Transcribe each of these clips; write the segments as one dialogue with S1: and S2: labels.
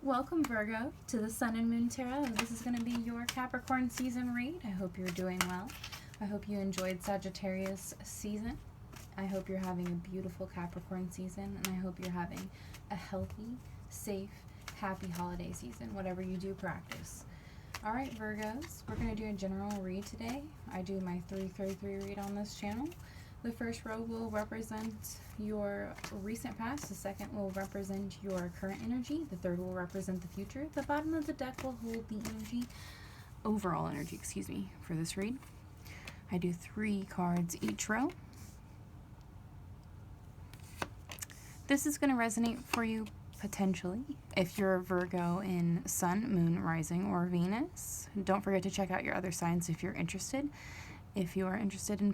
S1: Welcome, Virgo, to the Sun and Moon Tarot. This is going to be your Capricorn season read. I hope you're doing well. I hope you enjoyed Sagittarius season. I hope you're having a beautiful Capricorn season, and I hope you're having a healthy, safe, happy holiday season, whatever you do practice. All right, Virgos, we're going to do a general read today. I do my 333 read on this channel. The first row will represent your recent past, the second will represent your current energy, the third will represent the future, the bottom of the deck will hold the overall energy, for this read. I do 3 cards each row. This is going to resonate for you potentially if you're a Virgo in Sun, Moon, Rising, or Venus. Don't forget to check out your other signs if you're interested. If you are interested in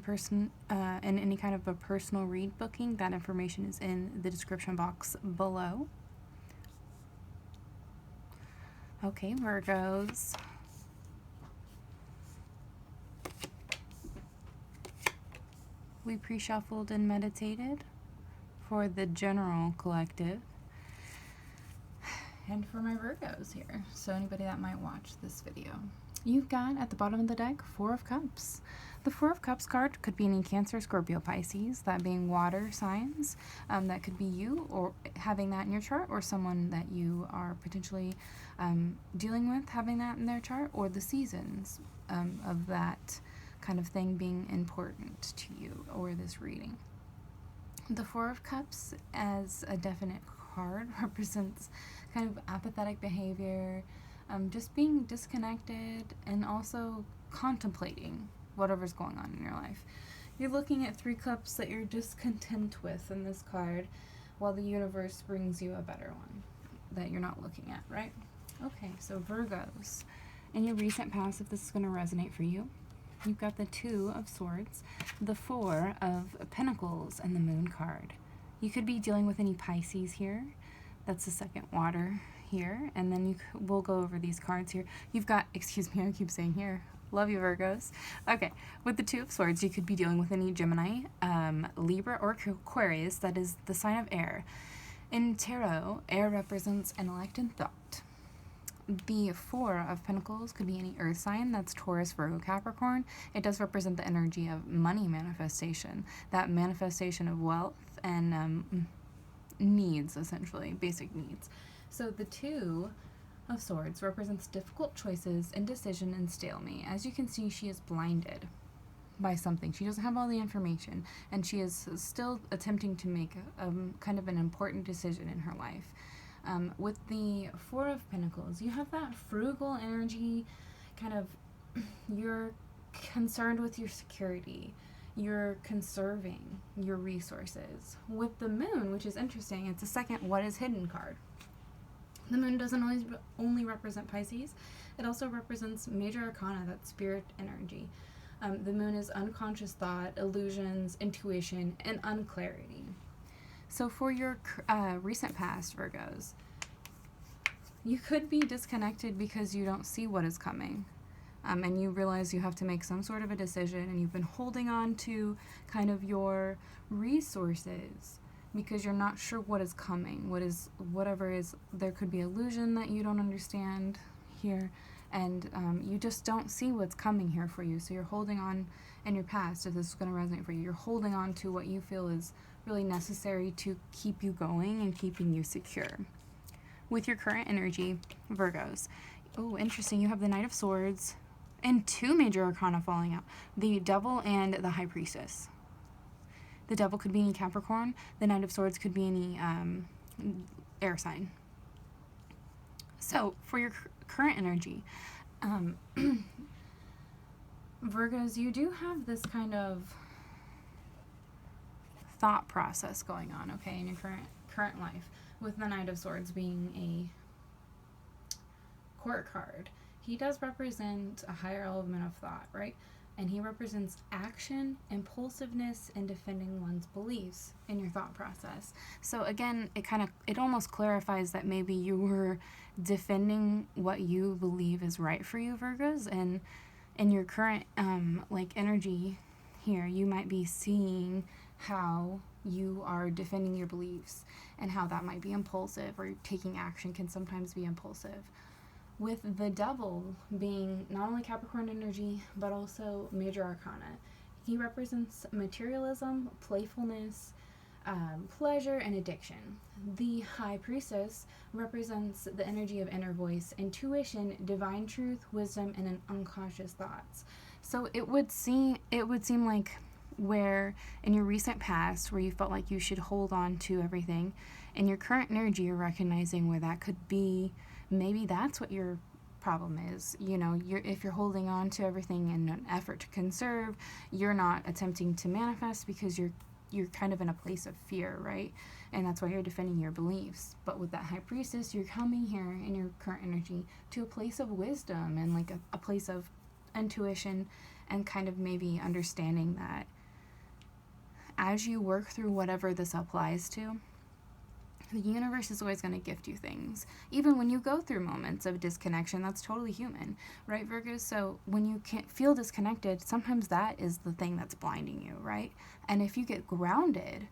S1: any kind of a personal read booking, that information is in the description box below. Okay, Virgos. We pre-shuffled and meditated for the general collective and for my Virgos here, so anybody that might watch this video. You've got at the bottom of the deck 4 of Cups. The 4 of Cups card could be any Cancer, Scorpio, Pisces, that being water signs. That could be you or having that in your chart, or someone that you are potentially dealing with having that in their chart, or the seasons of that kind of thing being important to you or this reading. The 4 of Cups as a definite card represents kind of apathetic behavior, just being disconnected and also contemplating whatever's going on in your life. You're looking at 3 cups that you're discontent with in this card, while the universe brings you a better one that you're not looking at, right? Okay, so Virgos, in your recent past, if this is going to resonate for you, you've got the 2 of Swords, the 4 of Pentacles, and the Moon card. You could be dealing with any Pisces here. That's the second water here, and then we'll go over these cards here. You've got, excuse me, I keep saying here, love you, Virgos. Okay, with the 2 of Swords, you could be dealing with any Gemini, Libra, or Aquarius. That is the sign of air. In tarot, air represents intellect and thought. The 4 of Pentacles could be any earth sign. That's Taurus, Virgo, Capricorn. It does represent the energy of money manifestation, that manifestation of wealth and needs, essentially, basic needs. So the 2 of Swords represents difficult choices, indecision, and stalemate. As you can see, she is blinded by something. She doesn't have all the information, and she is still attempting to make kind of an important decision in her life. With the 4 of Pentacles, you have that frugal energy, kind of, you're concerned with your security. You're conserving your resources. With the Moon, which is interesting, it's a second what is hidden card. The Moon doesn't always only represent Pisces. It also represents major arcana, that spirit energy. The Moon is unconscious thought, illusions, intuition, and unclarity. So for your recent past, Virgos, you could be disconnected because you don't see what is coming. And you realize you have to make some sort of a decision, and you've been holding on to kind of your resources because you're not sure what is coming, whatever is, there could be illusion that you don't understand here, and you just don't see what's coming here for you. So you're holding on in your past, if this is going to resonate for you, you're holding on to what you feel is really necessary to keep you going and keeping you secure. With your current energy, Virgos, oh, interesting, you have the Knight of Swords and 2 major arcana falling out, the Devil and the High Priestess. The Devil could be any Capricorn. The Knight of Swords could be any air sign. So for your current energy, Virgos, you do have this kind of thought process going on, okay, in your current life, with the Knight of Swords being a court card. He does represent a higher element of thought, right? And he represents action, impulsiveness, and defending one's beliefs in your thought process. So again, it almost clarifies that maybe you were defending what you believe is right for you, Virgos, and in your current energy here, you might be seeing how you are defending your beliefs, and how that might be impulsive, or taking action can sometimes be impulsive. With the devil being not only Capricorn energy, but also major arcana. He represents materialism, playfulness, pleasure, and addiction. The High Priestess represents the energy of inner voice, intuition, divine truth, wisdom, and an unconscious thoughts. So it would seem like, where in your recent past where you felt like you should hold on to everything, in your current energy you're recognizing where that could be. Maybe that's what your problem is. If you're holding on to everything in an effort to conserve, you're not attempting to manifest because you're kind of in a place of fear, right? And that's why you're defending your beliefs. But with that High Priestess, you're coming here in your current energy to a place of wisdom, and like a place of intuition, and kind of maybe understanding that as you work through whatever this applies to, the universe is always going to gift you things. Even when you go through moments of disconnection, that's totally human, right, Virgos? So when you can't feel disconnected, sometimes that is the thing that's blinding you, right? And if you get grounded,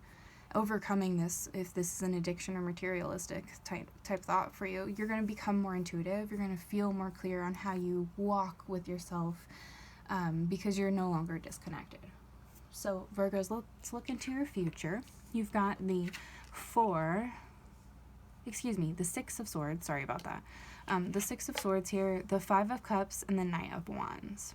S1: overcoming this, if this is an addiction or materialistic type thought for you, you're going to become more intuitive. You're going to feel more clear on how you walk with yourself, because you're no longer disconnected. So Virgos, let's look into your future. You've got the Six of Swords, sorry about that. The Six of Swords here, the Five of Cups, and the Knight of Wands.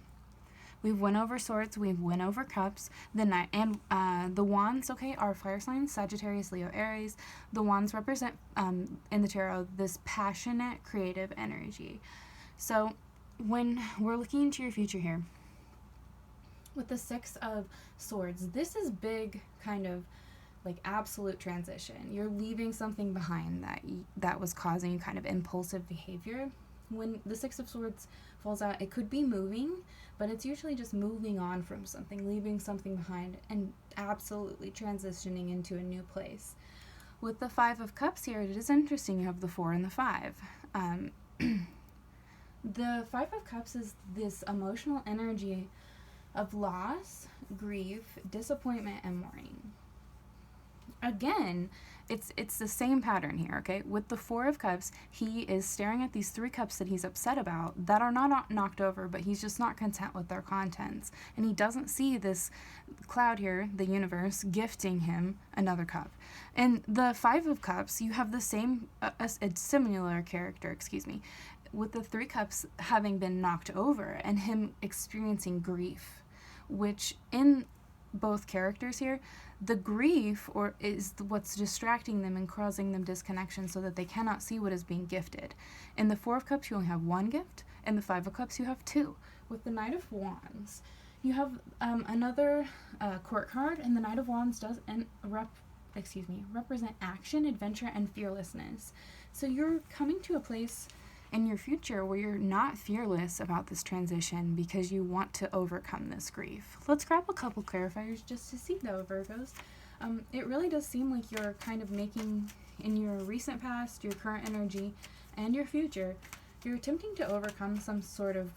S1: We've went over Swords, we've went over Cups, the Knight, and the Wands, okay, are fire signs, Sagittarius, Leo, Aries. The Wands represent, in the tarot, this passionate, creative energy. So when we're looking into your future here, with the Six of Swords, this is big, kind of like absolute transition. You're leaving something behind that was causing kind of impulsive behavior. When the Six of Swords falls out, it could be moving, but it's usually just moving on from something, leaving something behind, and absolutely transitioning into a new place. With the Five of Cups here, it is interesting. You have the 4 and the 5. The Five of Cups is this emotional energy of loss, grief, disappointment, and mourning. Again, it's the same pattern here, okay? With the 4 of Cups, he is staring at these 3 cups that he's upset about that are not knocked over, but he's just not content with their contents. And he doesn't see this cloud here, the universe, gifting him another cup. And the 5 of Cups, you have the same, a similar character, with the 3 cups having been knocked over and him experiencing grief, which in both characters here, the grief is what's distracting them and causing them disconnection so that they cannot see what is being gifted. In the 4 of Cups, you only have 1 gift. In the 5 of Cups, you have 2. With the Knight of Wands, you have another court card, and the Knight of Wands does represent action, adventure, and fearlessness. So you're coming to a place in your future where you're not fearless about this transition because you want to overcome this grief. Let's grab a couple clarifiers just to see though, Virgos. It really does seem like you're kind of making, in your recent past, your current energy, and your future, you're attempting to overcome some sort of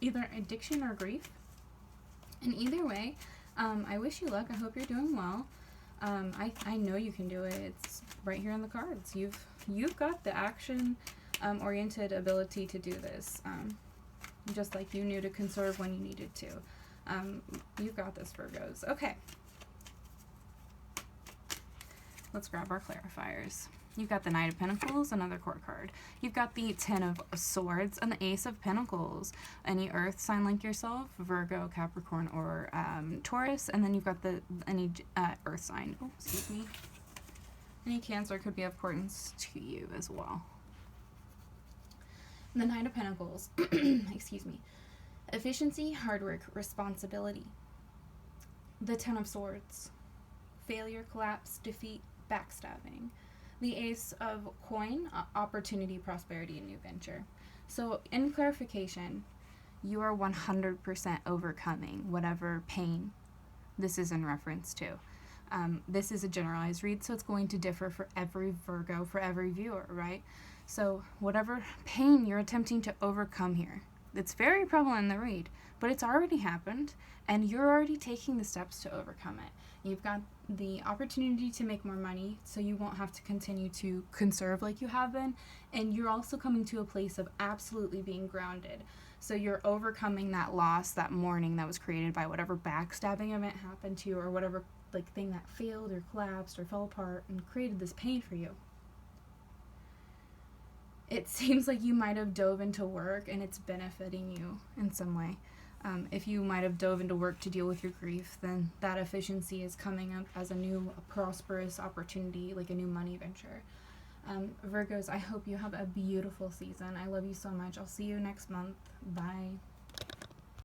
S1: either addiction or grief. And either way, I wish you luck. I hope you're doing well. I know you can do it. It's right here in the cards. You've got the action oriented ability to do this, just like you knew to conserve when you needed to. You've got this, Virgos. Okay, let's grab our clarifiers. You've got the Knight of Pentacles, another court card. You've got the 10 of Swords and the Ace of Pentacles. Any earth sign like yourself, Virgo, Capricorn, or Taurus. And then you've got any earth sign. Oh, excuse me. Any Cancer could be of importance to you as well. The Knight of Pentacles. Excuse me. Efficiency, hard work, responsibility. The 10 of Swords. Failure, collapse, defeat, backstabbing. The Ace of Coin, opportunity, prosperity, and new venture. So in clarification, you are 100% overcoming whatever pain this is in reference to. This is a generalized read, so it's going to differ for every Virgo, for every viewer, right? So whatever pain you're attempting to overcome here, It's very prevalent in the read, but it's already happened, and you're already taking the steps to overcome it. You've got the opportunity to make more money, so you won't have to continue to conserve like you have been, and you're also coming to a place of absolutely being grounded. So you're overcoming that loss, that mourning that was created by whatever backstabbing event happened to you, or whatever like thing that failed or collapsed or fell apart and created this pain for you. It seems like you might have dove into work and it's benefiting you in some way. If you might have dove into work to deal with your grief, then that efficiency is coming up as a new prosperous opportunity, like a new money venture. Virgos, I hope you have a beautiful season. I love you so much. I'll see you next month. Bye.